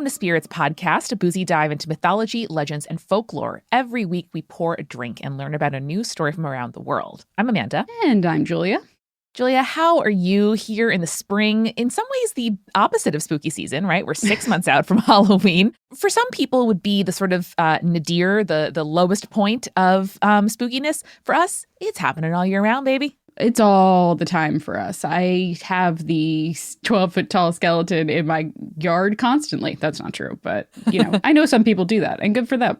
Welcome to Spirits Podcast, a boozy dive into mythology, legends, and folklore. Every week we pour a drink and learn about a new story from around the world. I'm Amanda. And I'm Julia. Julia, how are you here in the spring? In some ways, the opposite of spooky season, right? We're 6 months out from Halloween. For some people, would be the sort of nadir, the lowest point of spookiness. For us, it's happening all year round, baby. It's all the time for us. I have the 12-foot tall skeleton in my yard constantly. That's not true, but I know some people do that, and good for them.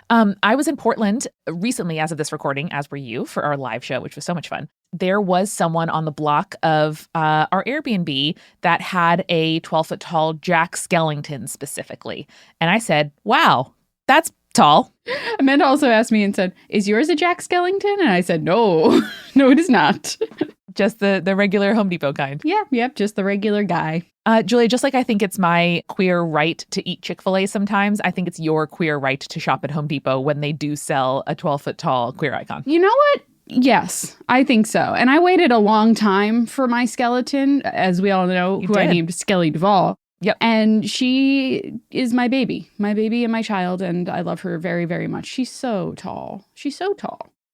I was in Portland recently, as of this recording, as were you, for our live show, which was so much fun. There was someone on the block of our Airbnb that had a 12-foot tall Jack Skellington specifically. And I said, wow, that's tall. Amanda also asked me and said, is yours a Jack Skellington? And I said, no, no, it is not. Just the regular Home Depot kind. Yep, just the regular guy. Julia, just like I think it's my queer right to eat Chick-fil-A sometimes, I think it's your queer right to shop at Home Depot when they do sell a 12-foot tall queer icon. You know what? Yes, I think so. And I waited a long time for my skeleton, as we all know, I named Skelly Duvall. Yep. And she is my baby and my child, and I love her very, very much. She's so tall.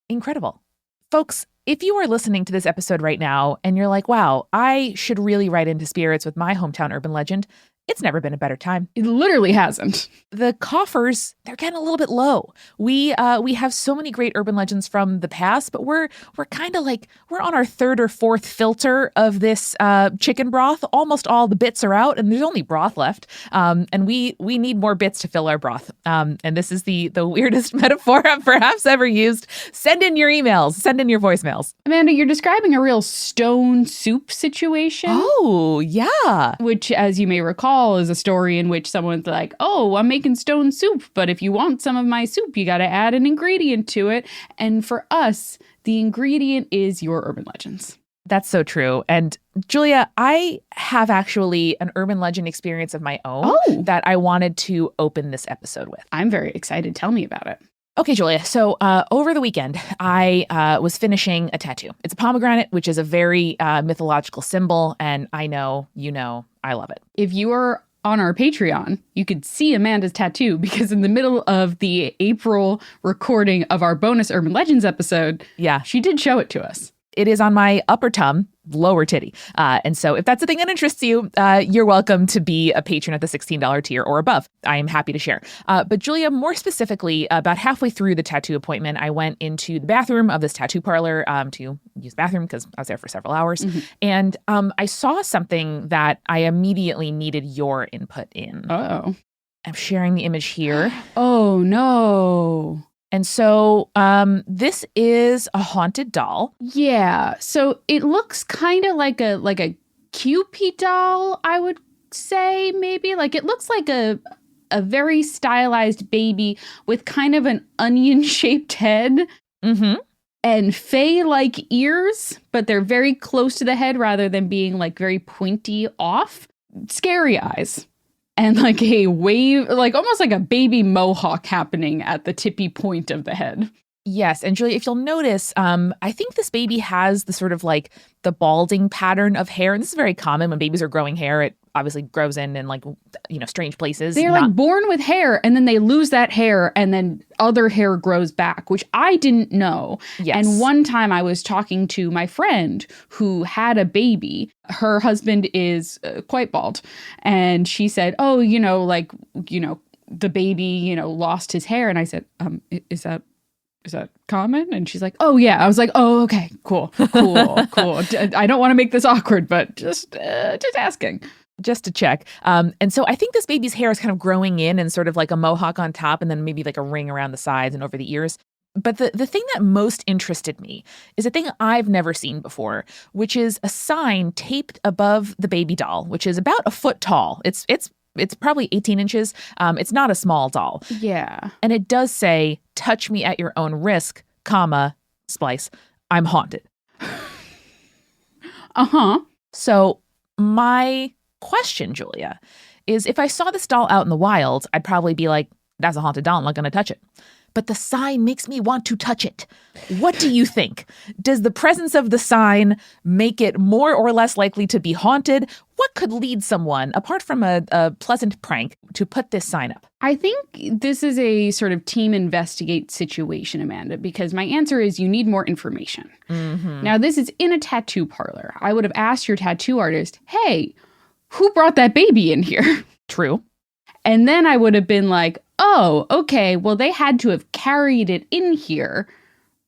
Incredible. Folks, if you are listening to this episode right now and you're like, wow, I should really write into spirits with my hometown urban legend, it's never been a better time. It literally hasn't. The coffers, they're getting a little bit low. We have so many great urban legends from the past, but we're kind of like, we're on our third or fourth filter of this chicken broth. Almost all the bits are out and there's only broth left. And we need more bits to fill our broth. And this is the weirdest metaphor I've perhaps ever used. Send in your emails, send in your voicemails. Amanda, you're describing a real stone soup situation. Oh, yeah. Which, as you may recall, is a story in which someone's like, oh, I'm making stone soup, but if you want some of my soup, you got to add an ingredient to it. And for us, the ingredient is your urban legends. That's so true. And Julia, I have actually an urban legend experience of my own that I wanted to open this episode with. I'm very excited. Tell me about it. Okay, Julia. So over the weekend, I was finishing a tattoo. It's a pomegranate, which is a very mythological symbol. And I know, I love it. If you are on our Patreon, you could see Amanda's tattoo because in the middle of the April recording of our bonus Urban Legends episode, she did show it to us. It is on my upper tum, lower titty. And so if that's a thing that interests you, you're welcome to be a patron at the $16 tier or above. I am happy to share. But Julia, more specifically, about halfway through the tattoo appointment, I went into the bathroom of this tattoo parlor to use the bathroom because I was there for several hours. Mm-hmm. And I saw something that I immediately needed your input in. Uh-oh. I'm sharing the image here. Oh, no. And so this is a haunted doll. Yeah. So it looks kind of like a Cupid doll, I would say, maybe. Like it looks like a very stylized baby with kind of an onion-shaped head. Mm-hmm. And fae-like ears, but they're very close to the head rather than being like very pointy off. Scary eyes. And like a wave, like almost like a baby mohawk happening at the tippy point of the head. Yes. And Julia, if you'll notice, I think this baby has the sort of like the balding pattern of hair. And this is very common when babies are growing hair. It obviously grows in like, strange places. They're like born with hair and then they lose that hair and then other hair grows back, which I didn't know. Yes. And one time I was talking to my friend who had a baby. Her husband is quite bald. And she said, oh, the baby, lost his hair. And I said, is that common? And she's like, oh, yeah. I was like, oh, okay, cool. I don't want to make this awkward, but just asking. Just to check. And so I think this baby's hair is kind of growing in and sort of like a mohawk on top and then maybe like a ring around the sides and over the ears. But the thing that most interested me is a thing I've never seen before, which is a sign taped above the baby doll, which is about a foot tall. It's probably 18 inches. It's not a small doll. Yeah. And it does say, touch me at your own risk, comma, splice, I'm haunted. Uh-huh. So my question, Julia, is if I saw this doll out in the wild, I'd probably be like, that's a haunted doll. I'm not going to touch it. but the sign makes me want to touch it. What do you think? Does the presence of the sign make it more or less likely to be haunted? What could lead someone, apart from a pleasant prank, to put this sign up? I think this is a sort of team investigate situation, Amanda, because my answer is you need more information. Mm-hmm. Now, this is in a tattoo parlor. I would have asked your tattoo artist, hey, who brought that baby in here? True. And then I would have been like, oh, okay, well, they had to have carried it in here.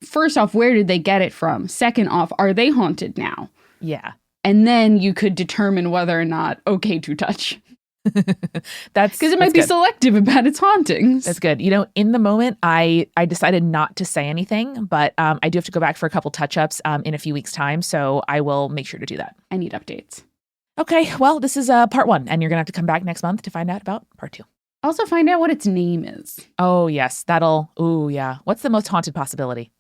First off, where did they get it from? Second off, are they haunted now? Yeah. And then you could determine whether or not okay to touch. That's because it might be good. Selective about its hauntings. That's good. You know, in the moment, I decided not to say anything, but I do have to go back for a couple touch-ups in a few weeks' time, so I will make sure to do that. I need updates. Okay, well, this is part 1, and you're going to have to come back next month to find out about part 2. Also find out what its name is. Oh, yes, ooh, yeah. What's the most haunted possibility?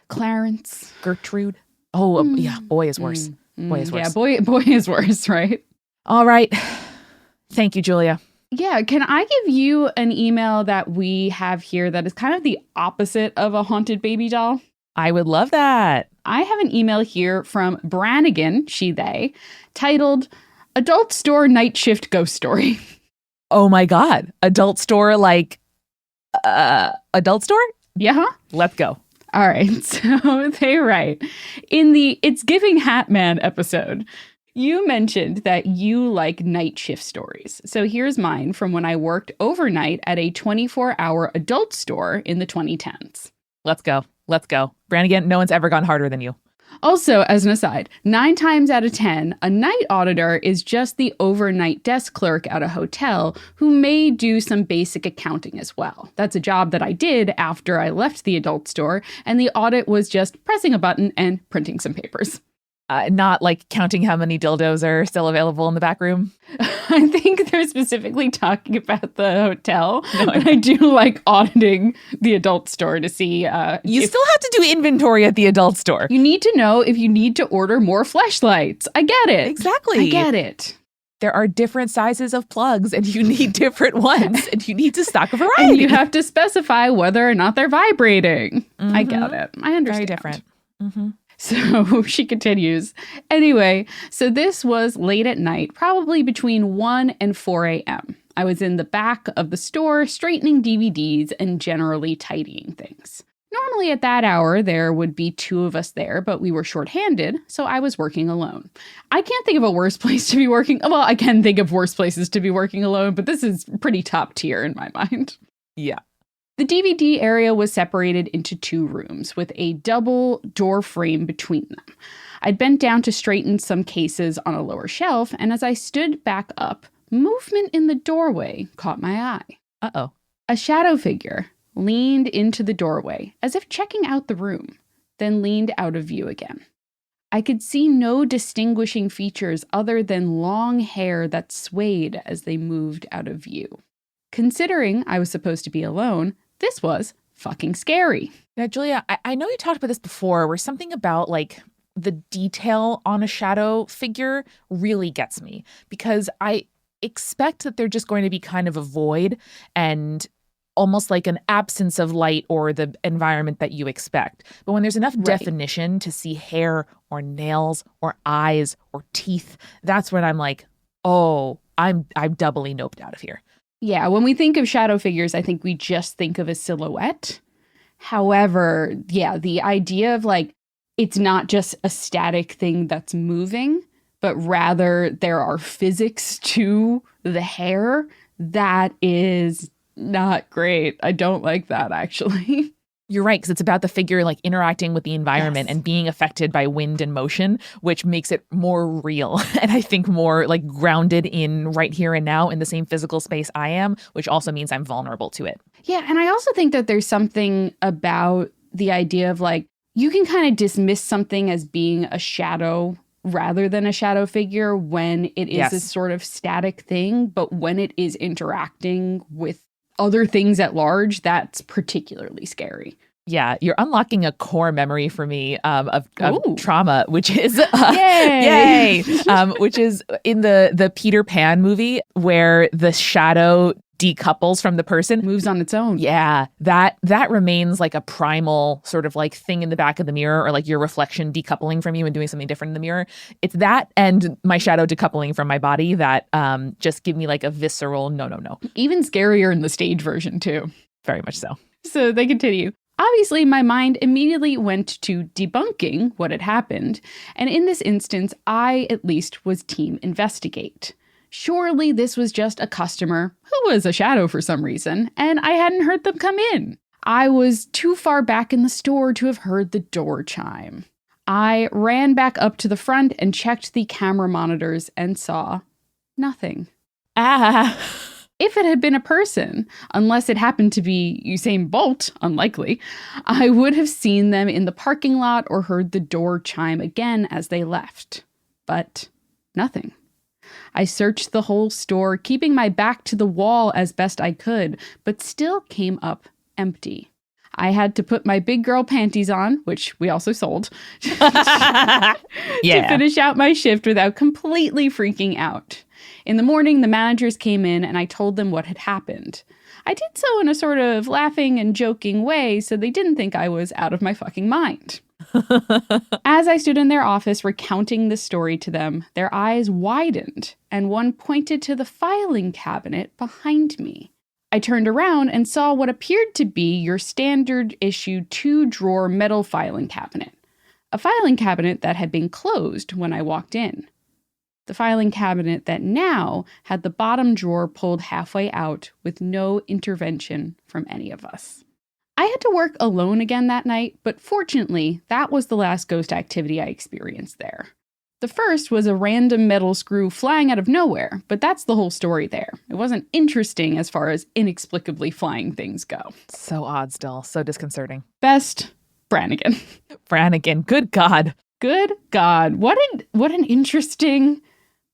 Clarence. Gertrude? Oh, yeah, boy is worse. Boy is worse. Yeah, boy is worse, right? All right. Thank you, Julia. Yeah, can I give you an email that we have here that is kind of the opposite of a haunted baby doll? I would love that. I have an email here from Brannigan, she, they, titled Adult Store Night Shift Ghost Story. Oh my God. Adult store, like, adult store? Yeah. Let's go. All right. So they write, in the It's Giving Hat Man episode, you mentioned that you like night shift stories. So here's mine from when I worked overnight at a 24-hour adult store in the 2010s. Let's go. Let's go. Brannigan, no one's ever gone harder than you. Also, as an aside, 9 times out of 10, a night auditor is just the overnight desk clerk at a hotel who may do some basic accounting as well. That's a job that I did after I left the adult store, and the audit was just pressing a button and printing some papers. Not like counting how many dildos are still available in the back room. I think they're specifically talking about the hotel, but I do like auditing the adult store to see. You still have to do inventory at the adult store. You need to know if you need to order more fleshlights. I get it. Exactly. I get it. There are different sizes of plugs and you need different ones and you need to stock a variety. And you have to specify whether or not they're vibrating. Mm-hmm. I get it. I understand. Very different. Mm-hmm. So she continues. Anyway, so this was late at night, probably between 1 and 4 a.m. I was in the back of the store straightening DVDs and generally tidying things. Normally at that hour, there would be 2 of us there, but we were shorthanded, so I was working alone. I can't think of a worse place to be working. Well, I can think of worse places to be working alone, but this is pretty top tier in my mind. Yeah. The DVD area was separated into 2 rooms with a double door frame between them. I'd bent down to straighten some cases on a lower shelf, and as I stood back up, movement in the doorway caught my eye. Uh-oh. A shadow figure leaned into the doorway, as if checking out the room, then leaned out of view again. I could see no distinguishing features other than long hair that swayed as they moved out of view. Considering I was supposed to be alone, this was fucking scary. Now, Julia, I know you talked about this before, where something about like the detail on a shadow figure really gets me, because I expect that they're just going to be kind of a void and almost like an absence of light or the environment that you expect. But when there's enough definition to see hair or nails or eyes or teeth, that's when I'm like, oh, I'm doubly noped out of here. Yeah, when we think of shadow figures, I think we just think of a silhouette. However, yeah, the idea of like, it's not just a static thing that's moving, but rather there are physics to the hair, that is not great. I don't like that, actually. You're right, because it's about the figure like interacting with the environment and being affected by wind and motion, which makes it more real and I think more like grounded in right here and now in the same physical space I am, which also means I'm vulnerable to it. Yeah, and I also think that there's something about the idea of like, you can kind of dismiss something as being a shadow rather than a shadow figure when it is this sort of static thing, but when it is interacting with other things at large, that's particularly scary. Yeah, you're unlocking a core memory for me of trauma, which is which is in the Peter Pan movie where the shadow decouples from the person. Moves on its own. Yeah, that remains like a primal sort of like thing in the back of the mirror, or like your reflection decoupling from you and doing something different in the mirror. It's that and my shadow decoupling from my body that just give me like a visceral no. Even scarier in the stage version too. Very much so. So they continue. Obviously, my mind immediately went to debunking what had happened, and in this instance, I at least was team investigate. Surely this was just a customer who was a shadow for some reason, and I hadn't heard them come in. I was too far back in the store to have heard the door chime. I ran back up to the front and checked the camera monitors and saw nothing. If it had been a person, unless it happened to be Usain Bolt, unlikely, I would have seen them in the parking lot or heard the door chime again as they left. But nothing. I searched the whole store, keeping my back to the wall as best I could, but still came up empty. I had to put my big girl panties on, which we also sold, to finish out my shift without completely freaking out. In the morning, the managers came in and I told them what had happened. I did so in a sort of laughing and joking way so they didn't think I was out of my fucking mind. As I stood in their office recounting the story to them, their eyes widened and one pointed to the filing cabinet behind me. I turned around and saw what appeared to be your standard issue 2-drawer metal filing cabinet. A filing cabinet that had been closed when I walked in. The filing cabinet that now had the bottom drawer pulled halfway out with no intervention from any of us. I had to work alone again that night, but fortunately, that was the last ghost activity I experienced there. The first was a random metal screw flying out of nowhere, but that's the whole story there. It wasn't interesting as far as inexplicably flying things go. So odd still, so disconcerting. Best, Brannigan. Brannigan, good God. Good God. What an interesting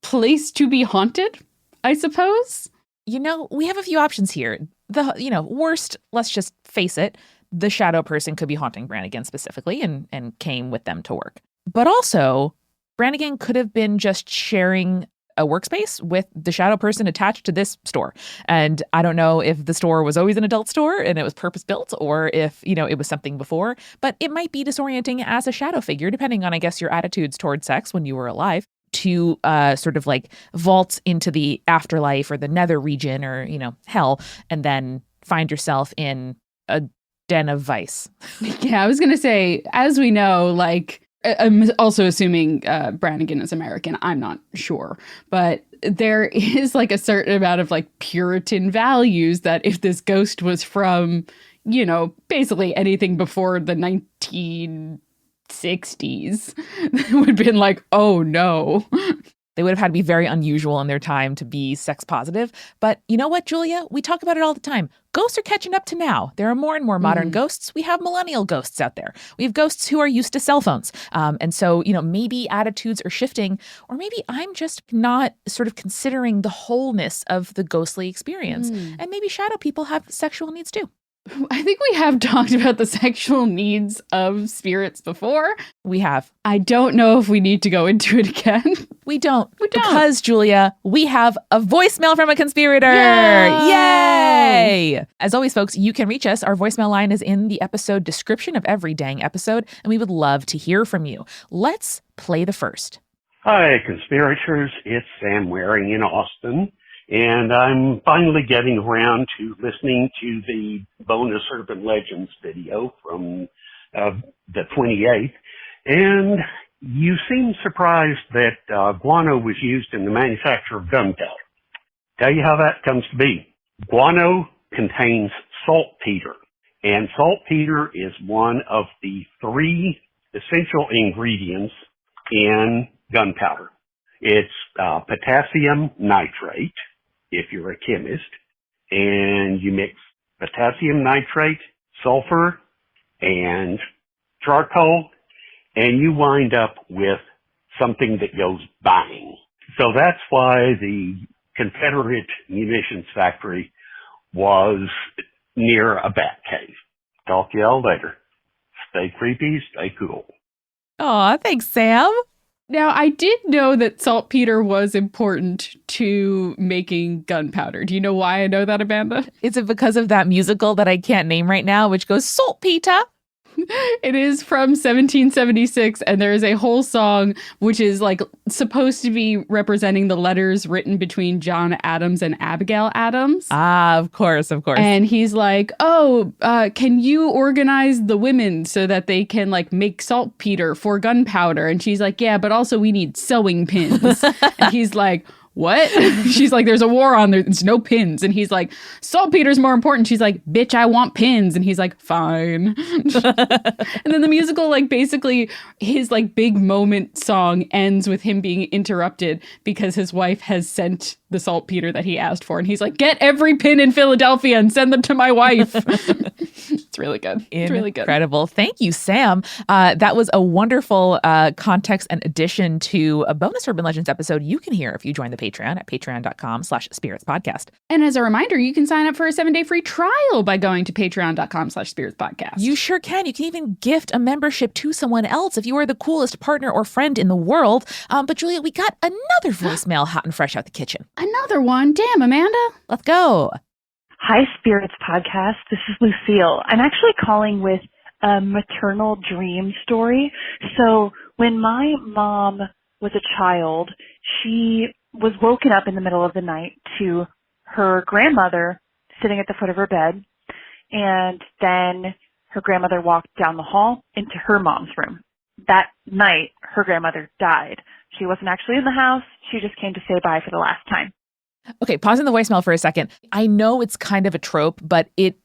place to be haunted, I suppose. You know, we have a few options here. The worst, let's just face it, the shadow person could be haunting Brannigan specifically and came with them to work. But also, Brannigan could have been just sharing a workspace with the shadow person attached to this store. And I don't know if the store was always an adult store and it was purpose-built or if, it was something before, but it might be disorienting as a shadow figure, depending on, I guess, your attitudes towards sex when you were alive, to sort of like vault into the afterlife or the nether region or, hell, and then find yourself in a den of vice. Yeah, I was going to say, as we know, like, I'm also assuming Brannigan is American. I'm not sure. But there is like a certain amount of like Puritan values that if this ghost was from, basically anything before the 1960s, they would have been like, oh no. They would have had to be very unusual in their time to be sex positive. But you know what, Julia? We talk about it all the time. Ghosts are catching up to now. There are more and more modern ghosts. We have millennial ghosts out there. We have ghosts who are used to cell phones. And so, maybe attitudes are shifting, or maybe I'm just not sort of considering the wholeness of the ghostly experience. And maybe shadow people have sexual needs too. I think we have talked about the sexual needs of spirits before. We have. I don't know if we need to go into it again. We don't. Because, Julia, we have a voicemail from a conspirator. Yay! As always, folks, you can reach us. Our voicemail line is in the episode description of every dang episode, and we would love to hear from you. Let's play the first. Hi, conspirators. It's Sam Waring in Austin. And I'm finally getting around to listening to the bonus Urban Legends video from the 28th. And you seem surprised that guano was used in the manufacture of gunpowder. Tell you how that comes to be. Guano contains saltpeter. And saltpeter is one of the 3 essential ingredients in gunpowder. It's potassium nitrate, if you're a chemist, and you mix potassium nitrate, sulfur, and charcoal, and you wind up with something that goes bang. So that's why the Confederate munitions factory was near a bat cave. Talk to y'all later. Stay creepy, stay cool. Aw, thanks, Sam. Now, I did know that saltpeter was important to making gunpowder. Do you know why I know that, Amanda? Is it because of that musical that I can't name right now, which goes saltpeter? It is from 1776, and there is a whole song which is like supposed to be representing the letters written between John Adams and Abigail Adams. Ah, of course, of course. And he's like, can you organize the women so that they can like make saltpeter for gunpowder? And she's like, yeah, but also we need sewing pins. And he's like, what? She's like, there's a war on, there's no pins. And he's like, saltpeter's more important. She's like, bitch, I want pins. And he's like, fine. And then the musical, like, basically his like big moment song ends with him being interrupted because his wife has sent the saltpeter that he asked for. And he's like, get every pin in Philadelphia and send them to my wife. It's really good. It's really good. Incredible. Thank you, Sam. That was a wonderful context and addition to a bonus Urban Legends episode you can hear if you join the Patreon at patreon.com/spiritspodcast. And as a reminder, you can sign up for a 7-day free trial by going to patreon.com/spiritspodcast. You sure can. You can even gift a membership to someone else if you are the coolest partner or friend in the world. But Julia, we got another voicemail hot and fresh out the kitchen. Another one. Damn, Amanda. Let's go. Hi, Spirits Podcast. This is Lucille. I'm actually calling with a maternal dream story. So when my mom was a child, she was woken up in the middle of the night to her grandmother sitting at the foot of her bed. And then her grandmother walked down the hall into her mom's room. That night, her grandmother died. She wasn't actually in the house. She just came to say bye for the last time. Okay, pausing the voicemail for a second. I know it's kind of a trope, but it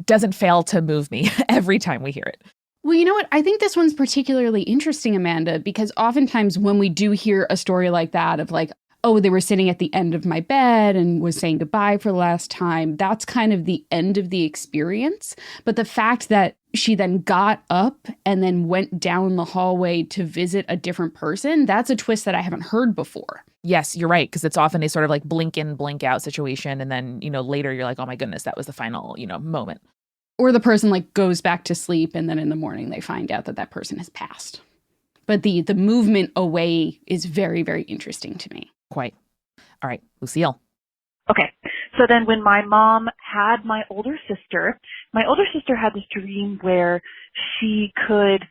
doesn't fail to move me every time we hear it. Well, you know what? I think this one's particularly interesting, Amanda, because oftentimes when we do hear a story like that of like, oh, they were sitting at the end of my bed and was saying goodbye for the last time, that's kind of the end of the experience. But the fact that she then got up and then went down the hallway to visit a different person, that's a twist that I haven't heard before. Yes, you're right, because it's often a sort of like blink in, blink out situation. And then, later you're like, oh my goodness, that was the final, moment. Or the person like goes back to sleep and then in the morning they find out that that person has passed. But the movement away is very, very interesting to me. Quite. All right, Lucille. Okay. So then when my mom had my older sister had this dream where she could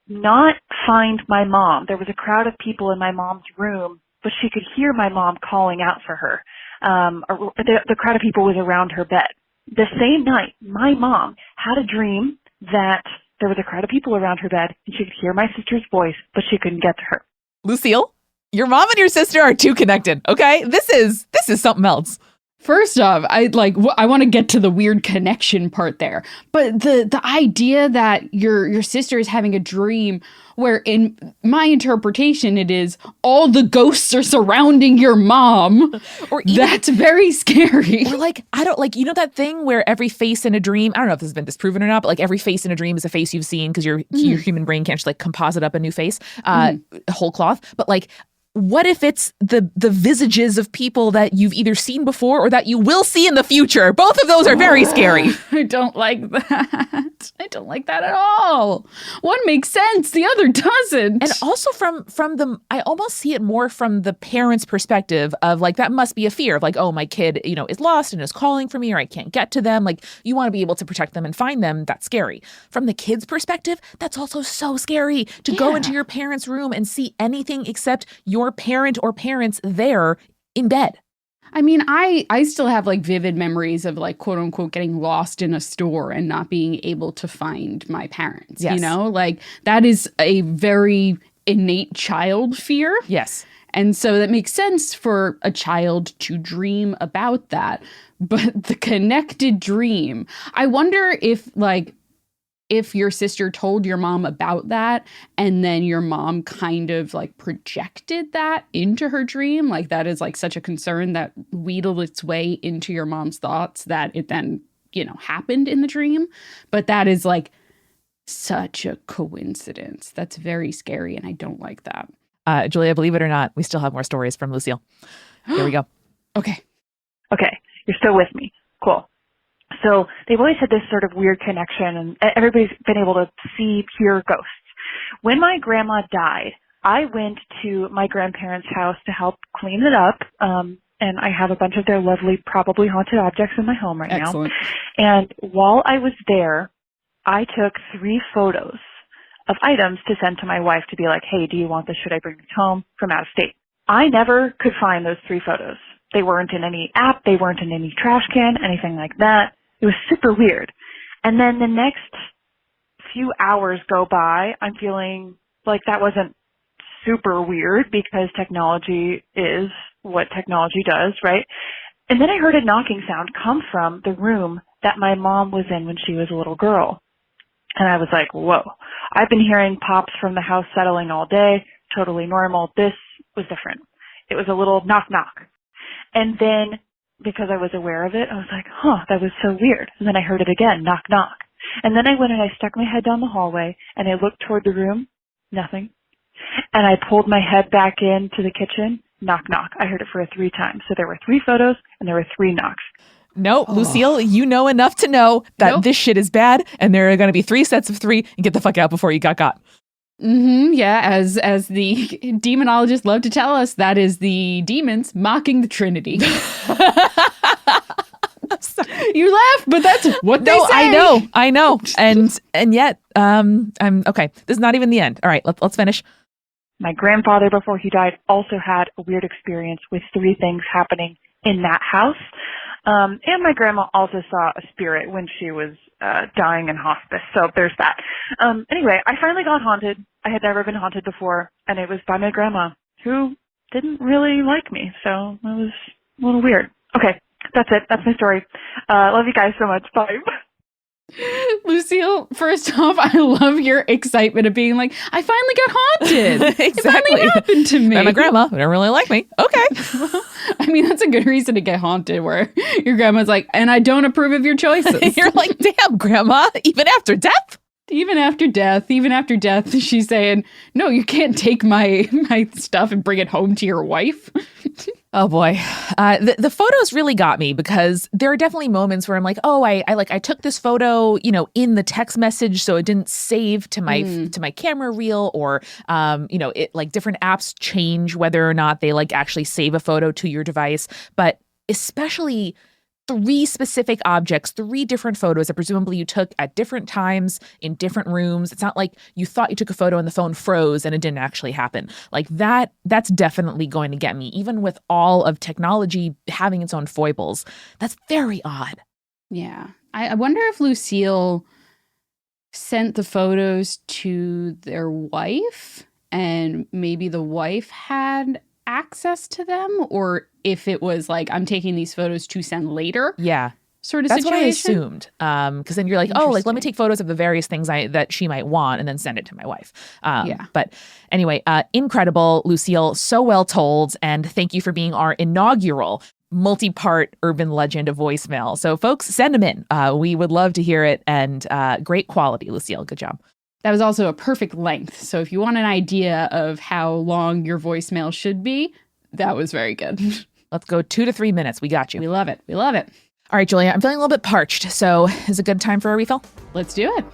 not find my mom. There was a crowd of people in my mom's room, but she could hear my mom calling out for her. The crowd of people was around her bed. The same night, my mom had a dream that there was a crowd of people around her bed and she could hear my sister's voice, but she couldn't get to her. Lucille, your mom and your sister are too connected, okay? This is something else. First off, I want to get to the weird connection part there. But the idea that your sister is having a dream where in my interpretation it is all the ghosts are surrounding your mom, or even, that's very scary. Or like, I don't like, that thing where every face in a dream, I don't know if this has been disproven or not, but like every face in a dream is a face you've seen because your human brain can't just like composite up a new face, whole cloth. But like, what if it's the visages of people that you've either seen before or that you will see in the future? Both of those are very scary. I don't like that. I don't like that at all. One makes sense, the other doesn't. And also from the, I almost see it more from the parents' perspective of like, that must be a fear of like, oh, my kid, is lost and is calling for me or I can't get to them. Like, you want to be able to protect them and find them. That's scary. From the kid's perspective, that's also so scary to go into your parents' room and see anything except your parent or parents there in bed. I mean, I still have like vivid memories of like quote unquote getting lost in a store and not being able to find my parents. Yes. Like that is a very innate child fear. Yes. And so that makes sense for a child to dream about that. But the connected dream, I wonder if your sister told your mom about that and then your mom kind of like projected that into her dream, like that is like such a concern that wheedled its way into your mom's thoughts that it then, happened in the dream. But that is like such a coincidence. That's very scary. And I don't like that. Julia, believe it or not, we still have more stories from Lucille. Here we go. Okay. You're still with me. Cool. So they've always had this sort of weird connection and everybody's been able to hear ghosts. When my grandma died, I went to my grandparents' house to help clean it up. And I have a bunch of their lovely, probably haunted objects in my home right Excellent. now. And while I was there, I took 3 photos of items to send to my wife to be like, hey, do you want this? Should I bring this home from out of state? I never could find those 3 photos. They weren't in any app. They weren't in any trash can, anything like that. It was super weird. And then the next few hours go by, I'm feeling like that wasn't super weird because technology is what technology does, right? And then I heard a knocking sound come from the room that my mom was in when she was a little girl. And I was like, whoa, I've been hearing pops from the house settling all day, totally normal. This was different. It was a little knock knock. And then because I was aware of it, I was like, huh, that was so weird. And then I heard it again, knock knock. And then I went and I stuck my head down the hallway and I looked toward the room, nothing. And I pulled my head back into the kitchen, knock knock. I heard it for 3 times. So there were 3 photos and there were 3 knocks. No, Lucille, you know enough to know that this shit is bad, and there are going to be 3 sets of 3, and get the fuck out before you got got. Yeah, as the demonologists love to tell us, that is the demons mocking the Trinity. You laugh, but that's what they say. I know. And yet, I'm okay. This is not even the end. All right, let's finish. My grandfather, before he died, also had a weird experience with 3 things happening in that house. And my grandma also saw a spirit when she was dying in hospice. So there's that. Anyway, I finally got haunted. I had never been haunted before, and it was by my grandma, who didn't really like me. So it was a little weird. Okay, that's it. That's my story. Love you guys so much. Bye. Lucille, first off, I love your excitement of being like, I finally got haunted. Exactly. It finally happened to me. And my grandma didn't really like me. Okay. I mean, that's a good reason to get haunted, where your grandma's like, and I don't approve of your choices. You're like, damn, grandma, even after death? Even after death, she's saying, no, you can't take my stuff and bring it home to your wife. Oh boy. The photos really got me because there are definitely moments where I'm like, oh, I took this photo, in the text message, so it didn't save to my camera reel, or it like different apps change whether or not they like actually save a photo to your device. But especially 3 specific objects, 3 different photos that presumably you took at different times in different rooms. It's not like you thought you took a photo and the phone froze and it didn't actually happen. Like that's definitely going to get me, even with all of technology having its own foibles. That's very odd. Yeah. I wonder if Lucille sent the photos to their wife and maybe the wife had access to them, or if it was like, I'm taking these photos to send later. Yeah. Sort of That's situation. what I assumed. Because then you're like, oh, like let me take photos of the various things that she might want and then send it to my wife. But anyway, incredible, Lucille. So well told. And thank you for being our inaugural multi-part urban legend of voicemail. So folks, send them in. We would love to hear it. And great quality, Lucille. Good job. That was also a perfect length. So if you want an idea of how long your voicemail should be, that was very good. Let's go 2 to 3 minutes. We got you. We love it. We love it. All right, Julia, I'm feeling a little bit parched. So is it a good time for a refill? Let's do it.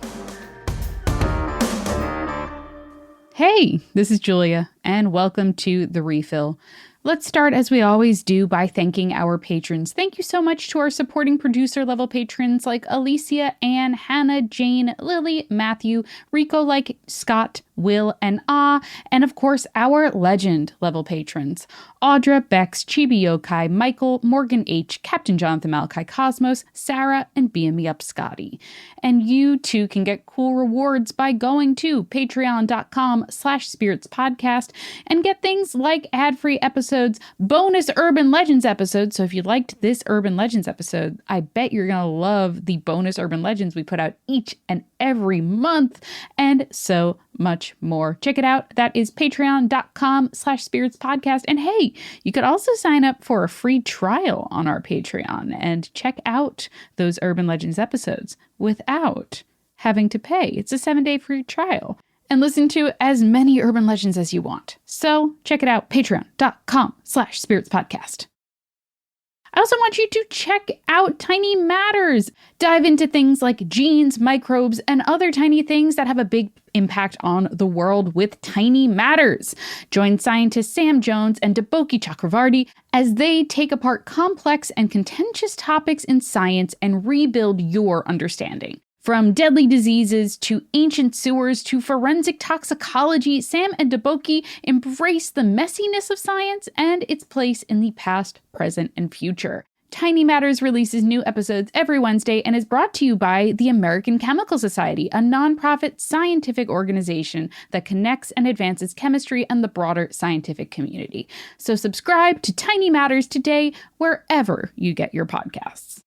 Hey, this is Julia, and welcome to The Refill. Let's start, as we always do, by thanking our patrons. Thank you so much to our supporting producer-level patrons like Alicia, Anne, Hannah, Jane, Lily, Matthew, Rico, like Scott, Will, and and of course, our legend-level patrons. Audra, Bex, Chibi Yokai, Michael, Morgan H., Captain Jonathan Malachi Cosmos, Sarah, and Beam Me Up Scotty. And you, too, can get cool rewards by going to patreon.com/spiritspodcast and get things like ad-free episodes, bonus Urban Legends episodes. So if you liked this Urban Legends episode, I bet you're going to love the bonus Urban Legends we put out each and every month, and so much more. Check it out. That is patreon.com/spiritspodcast. And hey, you could also sign up for a free trial on our Patreon and check out those Urban Legends episodes without having to pay. It's a 7-day free trial. And listen to as many Urban Legends as you want. So check it out, patreon.com/spiritspodcast. I also want you to check out Tiny Matters. Dive into things like genes, microbes, and other tiny things that have a big impact on the world with Tiny Matters. Join scientists Sam Jones and Deboki Chakravarty as they take apart complex and contentious topics in science and rebuild your understanding. From deadly diseases to ancient sewers to forensic toxicology, Sam and Deboki embrace the messiness of science and its place in the past, present, and future. Tiny Matters releases new episodes every Wednesday and is brought to you by the American Chemical Society, a nonprofit scientific organization that connects and advances chemistry and the broader scientific community. So subscribe to Tiny Matters today, wherever you get your podcasts.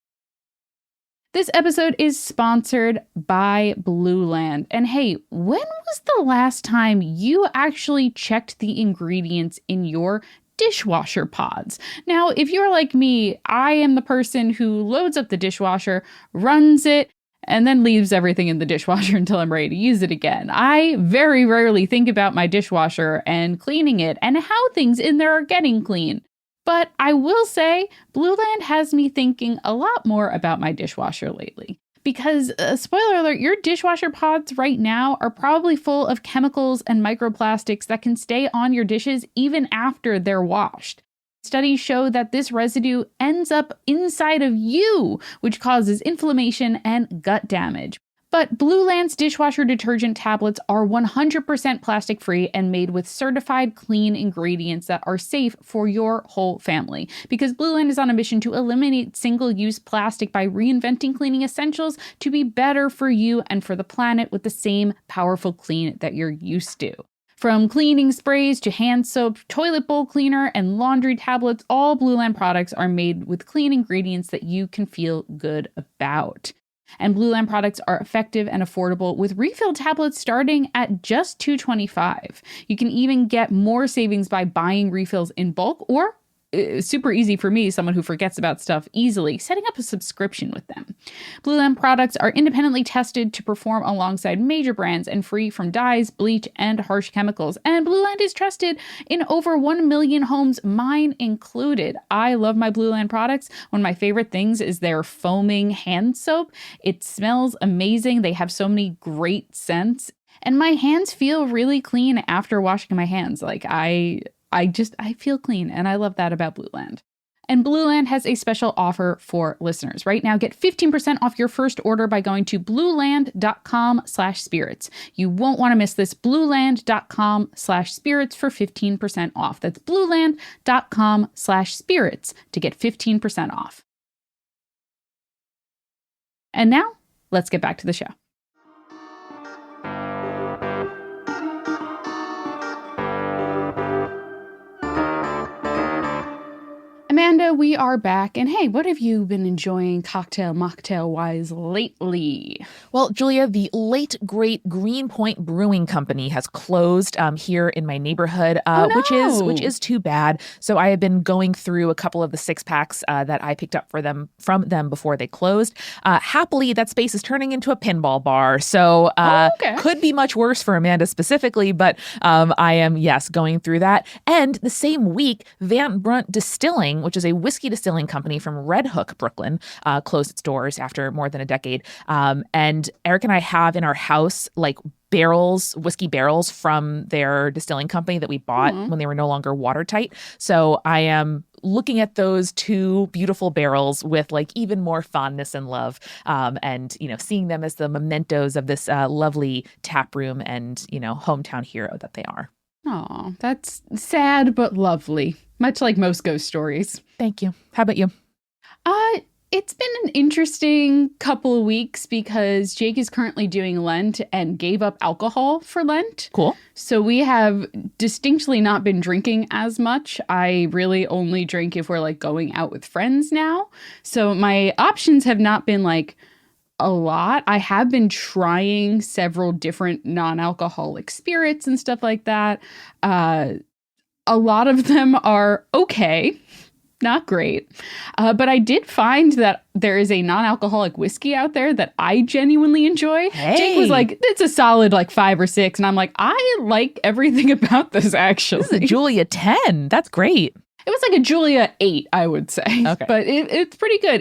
This episode is sponsored by Blueland. And hey, when was the last time you actually checked the ingredients in your dishwasher pods? Now, if you're like me, I am the person who loads up the dishwasher, runs it, and then leaves everything in the dishwasher until I'm ready to use it again. I very rarely think about my dishwasher and cleaning it and how things in there are getting clean. But I will say, Blueland has me thinking a lot more about my dishwasher lately. Because, spoiler alert, your dishwasher pods right now are probably full of chemicals and microplastics that can stay on your dishes even after they're washed. Studies show that this residue ends up inside of you, which causes inflammation and gut damage. But Blueland's dishwasher detergent tablets are 100% plastic-free and made with certified clean ingredients that are safe for your whole family. Because Blueland is on a mission to eliminate single-use plastic by reinventing cleaning essentials to be better for you and for the planet with the same powerful clean that you're used to. From cleaning sprays to hand soap, toilet bowl cleaner, and laundry tablets, all Blueland products are made with clean ingredients that you can feel good about. And Blueland products are effective and affordable, with refill tablets starting at just $2.25. You can even get more savings by buying refills in bulk, or super easy for me, someone who forgets about stuff easily, setting up a subscription with them. Blueland products are independently tested to perform alongside major brands and free from dyes, bleach, and harsh chemicals. And Blueland is trusted in over 1 million homes, mine included. I love my Blueland products. One of my favorite things is their foaming hand soap. It smells amazing. They have so many great scents. And my hands feel really clean after washing my hands. Like I feel clean, and I love that about Blueland. And Blueland has a special offer for listeners. Right now, get 15% off your first order by going to blueland.com/spirits. You won't want to miss this. Blueland.com/spirits for 15% off. That's blueland.com/spirits to get 15% off. And now, let's get back to the show. Amanda, we are back. And hey, what have you been enjoying mocktail-wise lately? Well, Julia, the late, great Greenpoint Brewing Company has closed here in my neighborhood, which is too bad. So I have been going through a couple of the six-packs that I picked up from them before they closed. Happily, that space is turning into a pinball bar. So could be much worse for Amanda specifically, but I am, going through that. And the same week, Van Brunt Distilling, which is a whiskey distilling company from Red Hook, Brooklyn, closed its doors after more than a decade. And Eric and I have in our house like whiskey barrels from their distilling company that we bought when they were no longer watertight. So I am looking at those two beautiful barrels with like even more fondness and love, and seeing them as the mementos of this lovely tap room and hometown hero that they are. Oh, that's sad but lovely. Much like most ghost stories. Thank you. How about you? It's been an interesting couple of weeks because Jake is currently doing Lent and gave up alcohol for Lent. Cool. So we have distinctly not been drinking as much. I really only drink if we're like going out with friends now. So my options have not been like a lot. I have been trying several different non-alcoholic spirits and stuff like that. A lot of them are okay. Not great. But I did find that there is a non-alcoholic whiskey out there that I genuinely enjoy. Hey. Jake was like, it's a solid like 5 or 6. And I'm like, I like everything about this actually. This is a Julia 10. That's great. It was like a Julia 8, I would say. Okay. But it's pretty good.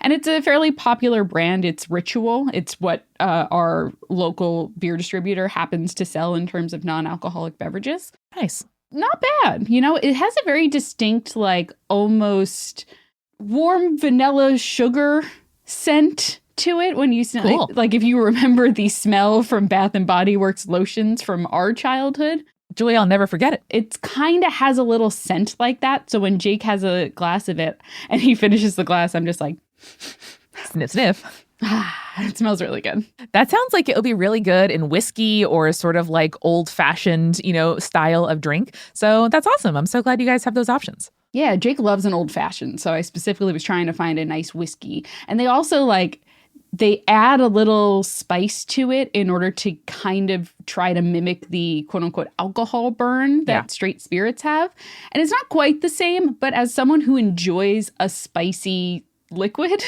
And it's a fairly popular brand. It's Ritual. It's what our local beer distributor happens to sell in terms of non-alcoholic beverages. Nice. Not bad. You know, it has a very distinct, like almost warm vanilla sugar scent to it when you smell Cool. like if you remember the smell from Bath and Body Works lotions from our childhood. Julia, I'll never forget it. It kind of has a little scent like that. So when Jake has a glass of it and he finishes the glass, I'm just like, Sniff, sniff. it smells really good. That sounds like it would be really good in whiskey or sort of like old fashioned, style of drink. So that's awesome. I'm so glad you guys have those options. Yeah, Jake loves an old fashioned. So I specifically was trying to find a nice whiskey. And they also they add a little spice to it in order to kind of try to mimic the quote unquote alcohol burn that straight spirits have. And it's not quite the same, but as someone who enjoys a spicy liquid,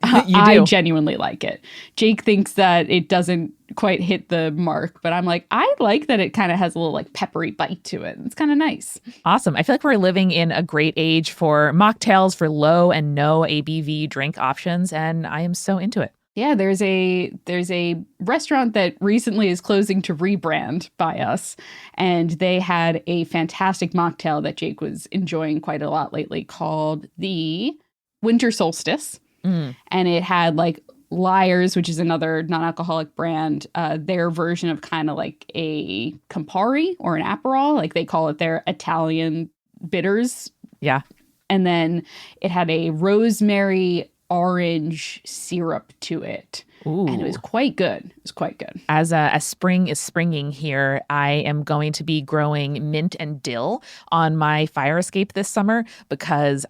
I genuinely like it. Jake thinks that it doesn't quite hit the mark, but I'm like, I like that it kind of has a little like peppery bite to it. It's kind of nice. Awesome. I feel like we're living in a great age for mocktails, for low and no ABV drink options, and I am so into it. Yeah, there's a restaurant that recently is closing to rebrand by us, and they had a fantastic mocktail that Jake was enjoying quite a lot lately called the Winter Solstice. And it had like Lyre's, which is another non-alcoholic brand, their version of kind of like a Campari or an Aperol, like they call it their Italian bitters. Yeah. And then it had a rosemary orange syrup to it. Ooh. And it was quite good. It was quite good. As spring is springing here, I am going to be growing mint and dill on my fire escape this summer because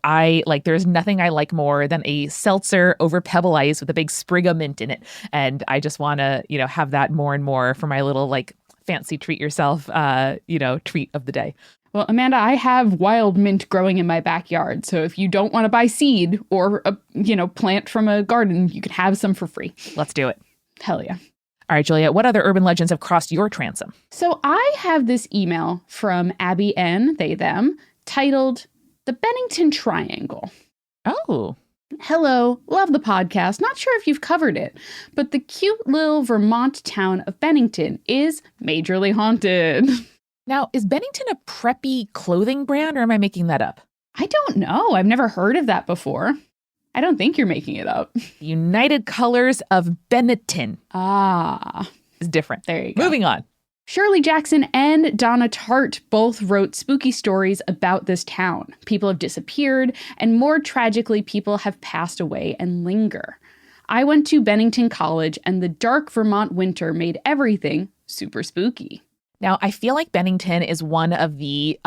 there's nothing I like more than a seltzer over pebble ice with a big sprig of mint in it. And I just want to, have that more and more for my little fancy treat yourself, treat of the day. Well, Amanda, I have wild mint growing in my backyard. So if you don't want to buy seed or, plant from a garden, you can have some for free. Let's do it. Hell yeah. All right, Julia, what other urban legends have crossed your transom? So I have this email from Abby N, they, them, titled The Bennington Triangle. Oh. Hello, love the podcast. Not sure if you've covered it, but the cute little Vermont town of Bennington is majorly haunted. Now, is Bennington a preppy clothing brand or am I making that up? I don't know. I've never heard of that before. I don't think you're making it up. United Colors of Benetton Ah, is different. there you go. Moving on. Shirley Jackson and Donna Tartt both wrote spooky stories about this town. People have disappeared, and more tragically, people have passed away and linger. I went to Bennington College, and the dark Vermont winter made everything super spooky. Now, I feel like Bennington is one of the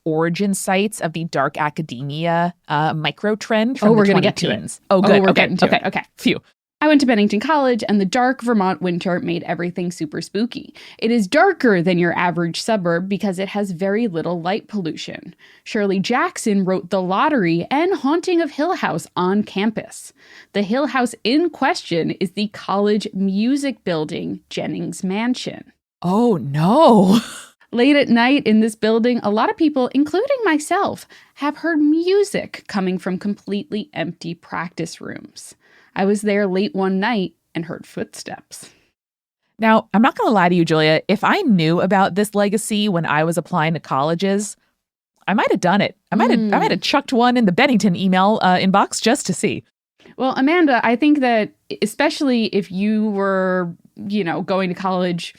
origin sites of the dark academia micro trend from we're the going to get 2010s. to it. Oh, good. We're Okay. getting to it. Okay. Phew. I went to Bennington College, and the dark Vermont winter made everything super spooky. It is darker than your average suburb because it has very little light pollution. Shirley Jackson wrote The Lottery and Haunting of Hill House on campus. The Hill House in question is the college music building, Jennings Mansion. Oh, no. Late at night in this building, a lot of people, including myself, have heard music coming from completely empty practice rooms. I was there late one night and heard footsteps. Now, I'm not going to lie to you, Julia. If I knew about this legacy when I was applying to colleges, I might have done it. I might have chucked one in the Bennington email inbox just to see. Well, Amanda, I think that especially if you were, going to college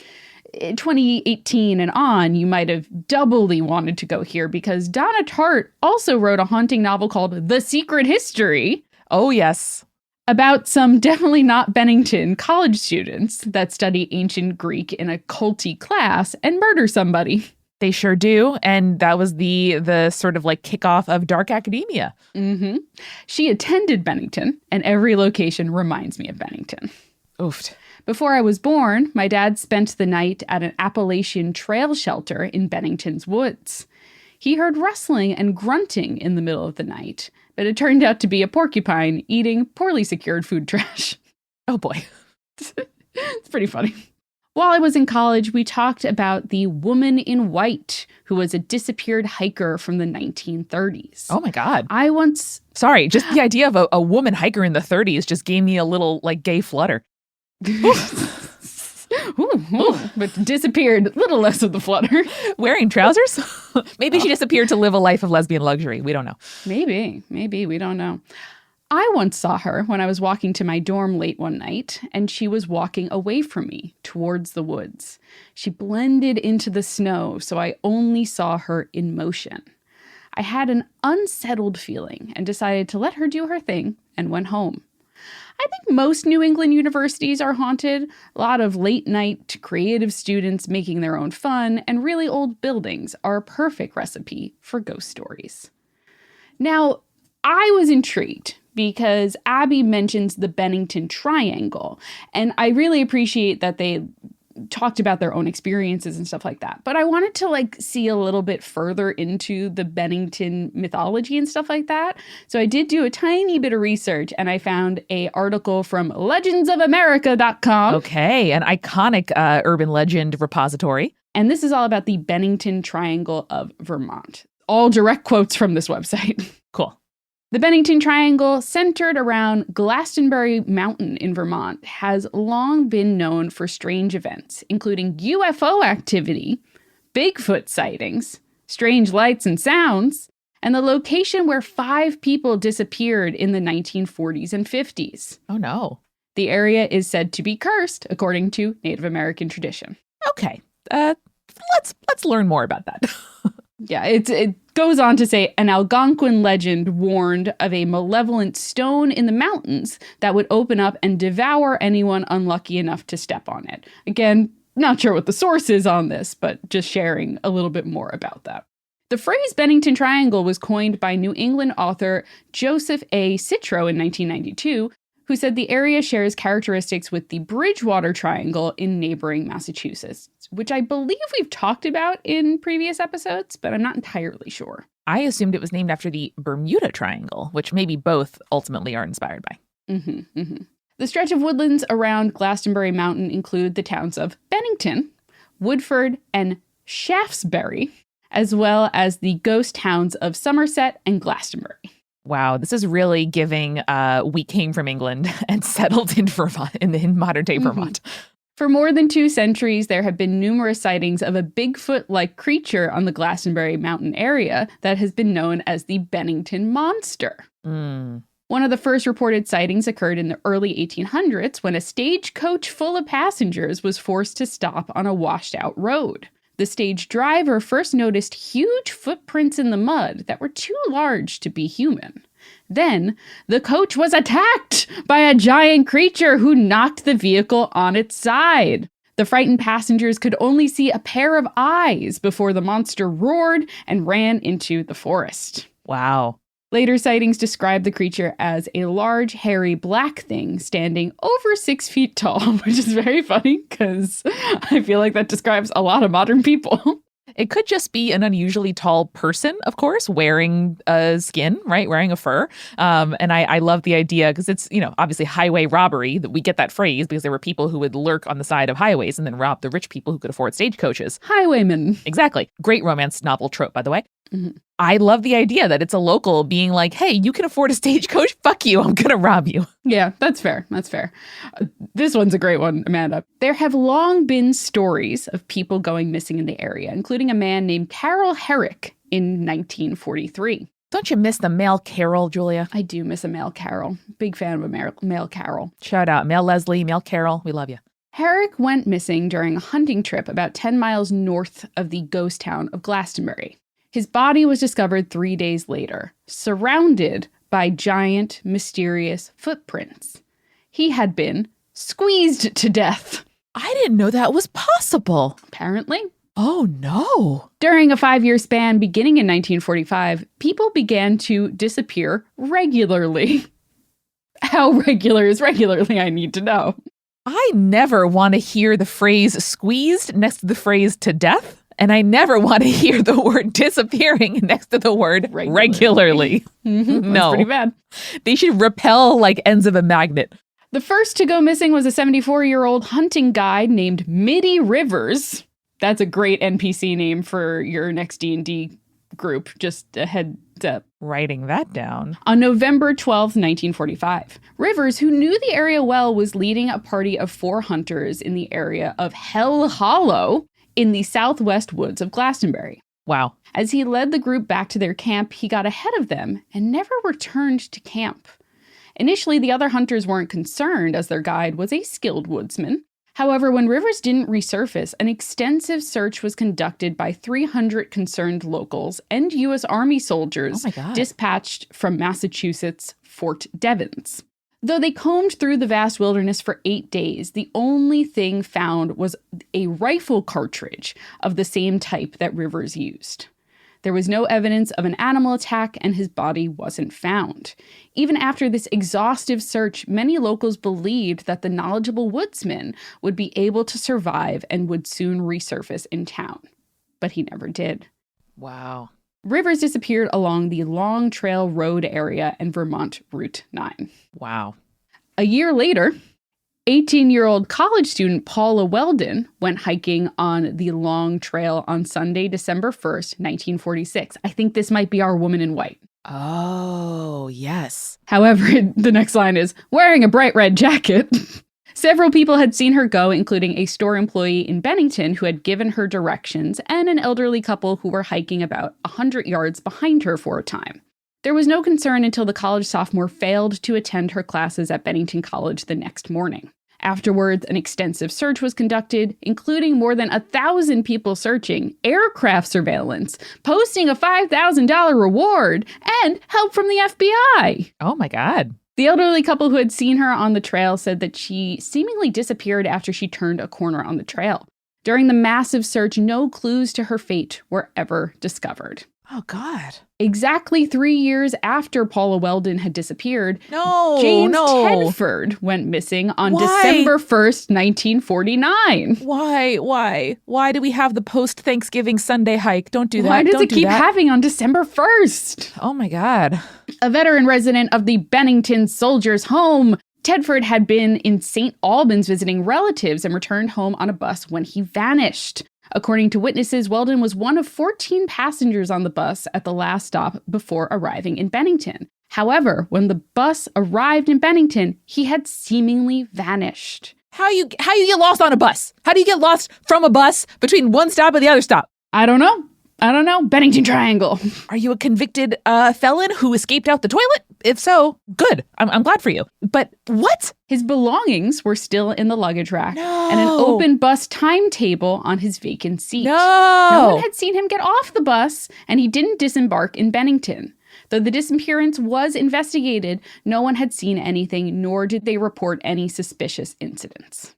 in 2018 and on, you might have doubly wanted to go here because Donna Tartt also wrote a haunting novel called The Secret History. Oh, yes. About some definitely not Bennington college students that study ancient Greek in a culty class and murder somebody. They sure do. And that was the sort of kickoff of dark academia. Mm-hmm. She attended Bennington, and every location reminds me of Bennington. Oofed. Before I was born, my dad spent the night at an Appalachian trail shelter in Bennington's woods. He heard rustling and grunting in the middle of the night, but it turned out to be a porcupine eating poorly secured food trash. Oh, boy. It's pretty funny. While I was in college, we talked about the woman in white, who was a disappeared hiker from the 1930s. Oh my God. I once... Sorry, just the idea of a woman hiker in the 30s just gave me a little like gay flutter. But disappeared, a little less of the flutter. Wearing trousers? Maybe she disappeared to live a life of lesbian luxury. We don't know. Maybe, we don't know. I once saw her when I was walking to my dorm late one night, and she was walking away from me towards the woods. She blended into the snow, so I only saw her in motion. I had an unsettled feeling and decided to let her do her thing and went home. I think most New England universities are haunted. A lot of late night creative students making their own fun, and really old buildings are a perfect recipe for ghost stories. Now, I was intrigued because Abby mentions the Bennington Triangle, and I really appreciate that they talked about their own experiences and stuff like that. But I wanted to see a little bit further into the Bennington mythology and stuff like that. So I did do a tiny bit of research, and I found an article from legendsofamerica.com. Okay, an iconic urban legend repository. And this is all about the Bennington Triangle of Vermont. All direct quotes from this website. Cool. The Bennington Triangle, centered around Glastonbury Mountain in Vermont, has long been known for strange events, including UFO activity, Bigfoot sightings, strange lights and sounds, and the location where 5 people disappeared in the 1940s and 50s. Oh no. The area is said to be cursed, according to Native American tradition. Okay. Let's learn more about that. Yeah, it goes on to say an Algonquin legend warned of a malevolent stone in the mountains that would open up and devour anyone unlucky enough to step on it. Again, not sure what the source is on this, but just sharing a little bit more about that. The phrase Bennington Triangle was coined by New England author Joseph A. Citro in 1992, who said the area shares characteristics with the Bridgewater Triangle in neighboring Massachusetts, which I believe we've talked about in previous episodes, but I'm not entirely sure. I assumed it was named after the Bermuda Triangle, which maybe both ultimately are inspired by. The stretch of woodlands around Glastonbury Mountain include the towns of Bennington, Woodford, and Shaftesbury, as well as the ghost towns of Somerset and Glastonbury. Wow, this is really giving we came from England and settled in Vermont, in modern day Vermont. For more than 2 centuries, there have been numerous sightings of a Bigfoot-like creature on the Glastonbury Mountain area that has been known as the Bennington Monster. One of the first reported sightings occurred in the early 1800s when a stagecoach full of passengers was forced to stop on a washed-out road. The stage driver first noticed huge footprints in the mud that were too large to be human. Then, the coach was attacked by a giant creature who knocked the vehicle on its side. The frightened passengers could only see a pair of eyes before the monster roared and ran into the forest. Wow. Later sightings describe the creature as a large, hairy, black thing standing over 6 feet tall, which is very funny because I feel like that describes a lot of modern people. It could just be an unusually tall person, of course, wearing a skin, right? Wearing a fur. And I love the idea because it's, obviously highway robbery that we get that phrase because there were people who would lurk on the side of highways and then rob the rich people who could afford stagecoaches. Highwaymen. Exactly. Great romance novel trope, by the way. I love the idea that it's a local being like, hey, you can afford a stagecoach? Fuck you. I'm going to rob you. Yeah, that's fair. That's fair. This one's a great one, Amanda. There have long been stories of people going missing in the area, including a man named Carol Herrick in 1943. Don't you miss the male Carol, Julia? I do miss a male Carol. Big fan of a male Carol. Shout out. Male Leslie, male Carol. We love you. Herrick went missing during a hunting trip about 10 miles north of the ghost town of Glastonbury. His body was discovered 3 days later, surrounded by giant, mysterious footprints. He had been squeezed to death. I didn't know that was possible. Apparently. Oh, no. During a 5-year span beginning in 1945, people began to disappear regularly. How regular is regularly, I need to know. I never want to hear the phrase squeezed next to the phrase to death. And I never want to hear the word disappearing next to the word regularly. No. That's pretty bad. They should repel like ends of a magnet. The first to go missing was a 74-year-old hunting guide named Mitty Rivers. That's a great NPC name for your next D&D group, just a heads up. Writing that down. On November 12, 1945, Rivers, who knew the area well, was leading a party of 4 hunters in the area of Hell Hollow in the southwest woods of Glastonbury. Wow. As he led the group back to their camp, he got ahead of them and never returned to camp. Initially, the other hunters weren't concerned, as their guide was a skilled woodsman. However, when Rivers didn't resurface, an extensive search was conducted by 300 concerned locals and U.S. Army soldiers dispatched from Massachusetts' Fort Devens. Though they combed through the vast wilderness for 8 days, the only thing found was a rifle cartridge of the same type that Rivers used. There was no evidence of an animal attack, and his body wasn't found. Even after this exhaustive search, many locals believed that the knowledgeable woodsman would be able to survive and would soon resurface in town. But he never did. Wow. Rivers disappeared along the Long Trail Road area and Vermont Route 9. Wow. A year later, 18-year-old college student Paula Weldon went hiking on the Long Trail on Sunday, December 1st, 1946. I think this might be our woman in white. Oh, yes. However, the next line is, wearing a bright red jacket. Several people had seen her go, including a store employee in Bennington who had given her directions and an elderly couple who were hiking about 100 yards behind her for a time. There was no concern until the college sophomore failed to attend her classes at Bennington College the next morning. Afterwards, an extensive search was conducted, including more than 1,000 people searching, aircraft surveillance, posting a $5,000 reward, and help from the FBI. Oh my God. The elderly couple who had seen her on the trail said that she seemingly disappeared after she turned a corner on the trail. During the massive search, no clues to her fate were ever discovered. Oh, God. Exactly 3 years after Paula Weldon had disappeared, James Tedford went missing on December 1st, 1949. Why do we have the post-Thanksgiving Sunday hike? Don't do that. Why does it keep having on December 1st? Oh, my God. A veteran resident of the Bennington Soldiers' Home, Tedford had been in St. Albans visiting relatives and returned home on a bus when he vanished. According to witnesses, Weldon was one of 14 passengers on the bus at the last stop before arriving in Bennington. However, when the bus arrived in Bennington, he had seemingly vanished. How you get lost on a bus? How do you get lost from a bus between one stop and the other stop? I don't know. Bennington Triangle. Are you a convicted felon who escaped out the toilet? If so, good. I'm glad for you. But what? His belongings were still in the luggage rack and an open bus timetable on his vacant seat. No one had seen him get off the bus, and he didn't disembark in Bennington. Though the disappearance was investigated, no one had seen anything, nor did they report any suspicious incidents.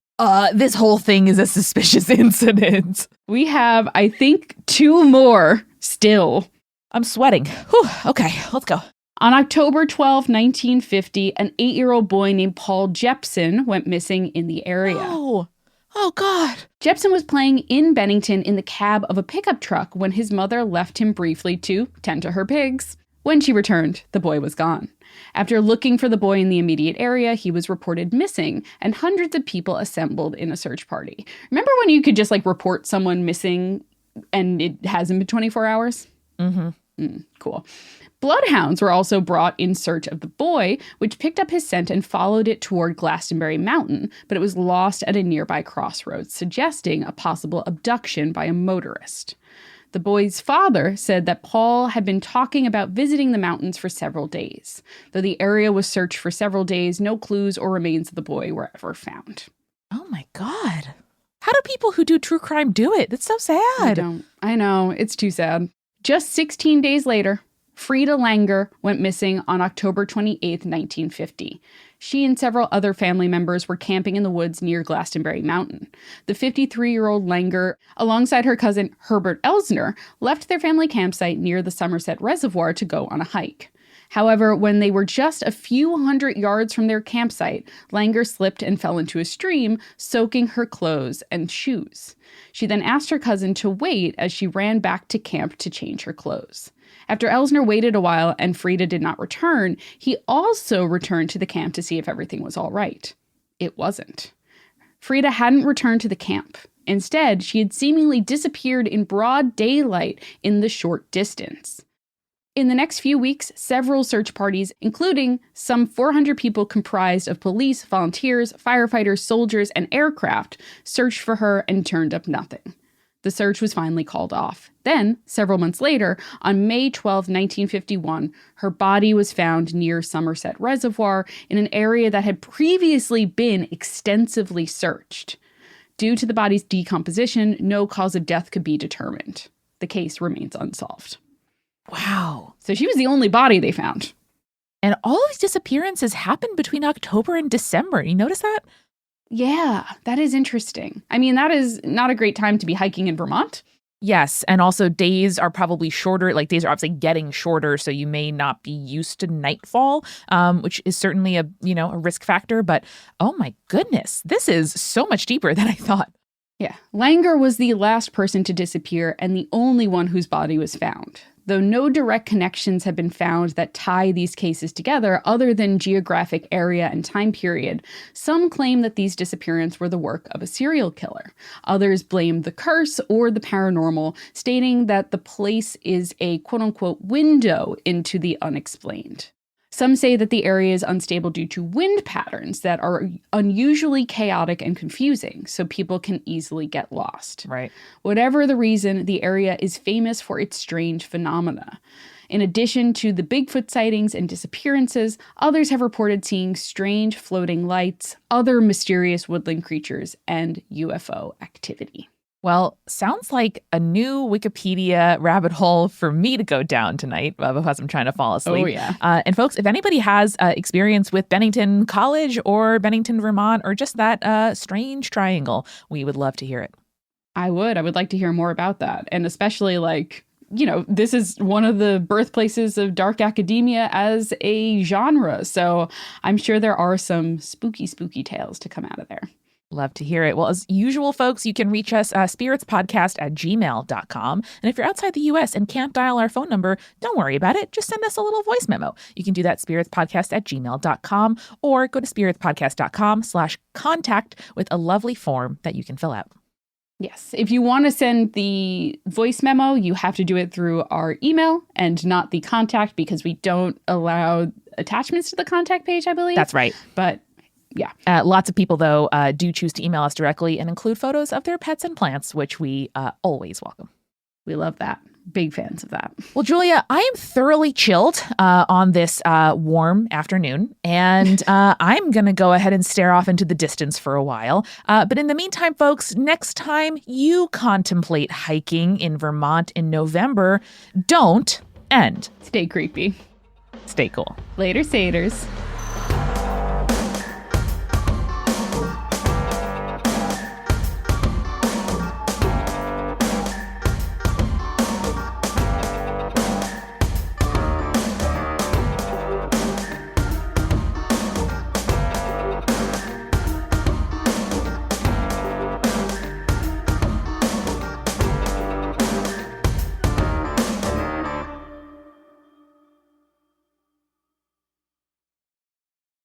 This whole thing is a suspicious incident. We have, I think, 2 more still. I'm sweating. Whew, okay, let's go. On October 12, 1950, an 8-year-old boy named Paul Jepson went missing in the area. Oh, God. Jepson was playing in Bennington in the cab of a pickup truck when his mother left him briefly to tend to her pigs. When she returned, the boy was gone. After looking for the boy in the immediate area, he was reported missing, and hundreds of people assembled in a search party. Remember when you could just report someone missing and it hasn't been 24 hours? Mm-hmm. Cool. Bloodhounds were also brought in search of the boy, which picked up his scent and followed it toward Glastonbury Mountain, but it was lost at a nearby crossroads, suggesting a possible abduction by a motorist. The boy's father said that Paul had been talking about visiting the mountains for several days. Though the area was searched for several days, no clues or remains of the boy were ever found. Oh my God. How do people who do true crime do it? That's so sad. I know. It's too sad. Just 16 days later, Frida Langer went missing on October 28, 1950. She and several other family members were camping in the woods near Glastonbury Mountain. The 53-year-old Langer, alongside her cousin Herbert Elsner, left their family campsite near the Somerset Reservoir to go on a hike. However, when they were just a few hundred yards from their campsite, Langer slipped and fell into a stream, soaking her clothes and shoes. She then asked her cousin to wait as she ran back to camp to change her clothes. After Elsner waited a while and Frida did not return, he also returned to the camp to see if everything was all right. It wasn't. Frida hadn't returned to the camp. Instead, she had seemingly disappeared in broad daylight in the short distance. In the next few weeks, several search parties, including some 400 people comprised of police, volunteers, firefighters, soldiers, and aircraft, searched for her and turned up nothing. The search was finally called off. Then, several months later, on May 12, 1951, her body was found near Somerset Reservoir in an area that had previously been extensively searched. Due to the body's decomposition, no cause of death could be determined. The case remains unsolved. Wow. So she was the only body they found. And all of these disappearances happened between October and December. You notice that? Yeah, that is interesting. I mean, that is not a great time to be hiking in Vermont. Yes. And also days are probably shorter. Like days are obviously getting shorter. So you may not be used to nightfall, which is certainly a risk factor. But oh my goodness, this is so much deeper than I thought. Yeah. Langer was the last person to disappear and the only one whose body was found. Though no direct connections have been found that tie these cases together other than geographic area and time period, some claim that these disappearances were the work of a serial killer. Others blame the curse or the paranormal, stating that the place is a quote-unquote window into the unexplained. Some say that the area is unstable due to wind patterns that are unusually chaotic and confusing, so people can easily get lost. Right. Whatever the reason, the area is famous for its strange phenomena. In addition to the Bigfoot sightings and disappearances, others have reported seeing strange floating lights, other mysterious woodland creatures, and UFO activity. Well, sounds like a new Wikipedia rabbit hole for me to go down tonight because I'm trying to fall asleep. Oh, yeah. And folks, if anybody has experience with Bennington College or Bennington, Vermont, or just that strange triangle, we would love to hear it. I would like to hear more about that. And especially this is one of the birthplaces of dark academia as a genre. So I'm sure there are some spooky tales to come out of there. Love to hear it. Well, as usual, folks, you can reach us spiritspodcast@gmail.com. And if you're outside the U.S. and can't dial our phone number, don't worry about it. Just send us a little voice memo. You can do that spiritspodcast@gmail.com or go to spiritspodcast.com/contact with a lovely form that you can fill out. Yes. If you want to send the voice memo, you have to do it through our email and not the contact because we don't allow attachments to the contact page, I believe. That's right. But yeah. Lots of people, though, do choose to email us directly and include photos of their pets and plants, which we always welcome. We love that. Big fans of that. Well, Julia, I am thoroughly chilled on this warm afternoon, and I'm going to go ahead and stare off into the distance for a while. But in the meantime, folks, next time you contemplate hiking in Vermont in November, don't end. Stay creepy. Stay cool. Later, Saders.